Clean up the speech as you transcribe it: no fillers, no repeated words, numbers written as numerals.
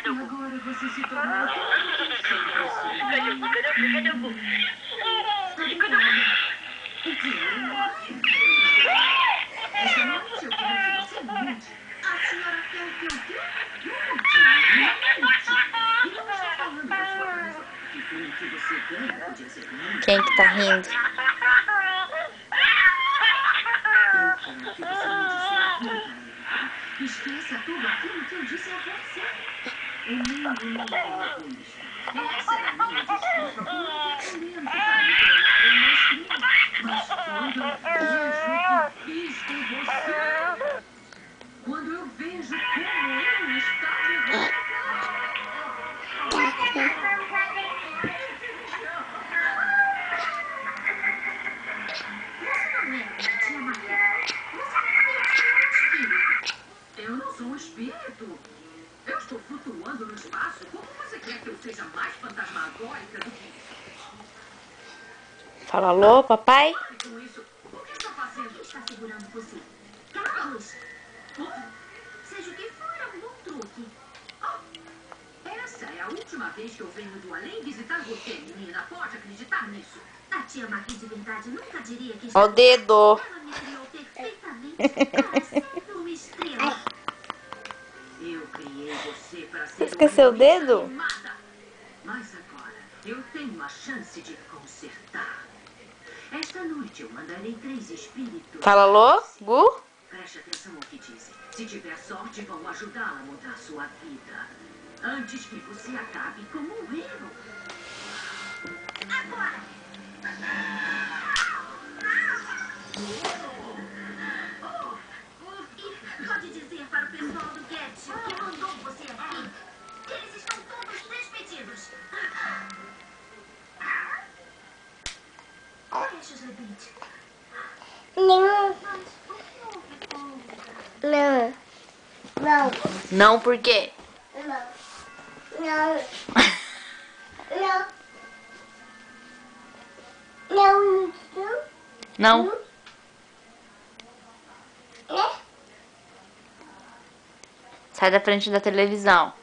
Agora você se tornou esta noite eu quero que você monte. A senhora quer que eu quê? E não estou falando da sua casa. Que você ganha podia ser grande. Quem que tá rindo? Eu quero que você me disse a vida. Esqueça tudo aquilo que eu disse a você. O mundo não é egoísta. Essa era a minha desculpa por não ter talento para me tornar uma estrela. Mas quando eu fiz com você, quando eu vejo como ele está de volta, eu não sou um espírito. Eu estou flutuando no espaço. Como você quer que eu seja mais fantasmagórica do que isso? Fala alô, papai? Com isso, o que está fazendo? Está segurando você. Carlos! Seja o que for, é um bom truque. Essa é a última vez que eu venho do além visitar você, menina. Pode acreditar nisso. A tia Marie de verdade nunca diria que... Ó o dedo. Ela me criou perfeitamente para ser uma estrela. Eu criei você para ser Esqueceu o dedo? animada. Mas agora eu tenho uma chance de consertar. Esta noite eu mandarei 3 espíritos. Fala alô, Gu? Preste atenção ao que dizem. Se tiver sorte, vão ajudá-la a mudar sua vida. Antes que você acabe como um erro. Agora! Pode dizer para o pessoal do Get o que mandou você aqui. Eles estão todos despedidos. Deixa os rebite. Não, Mas o que houve com... não, não, Não, por quê? não, não, não, não, Não? Sai da frente da televisão.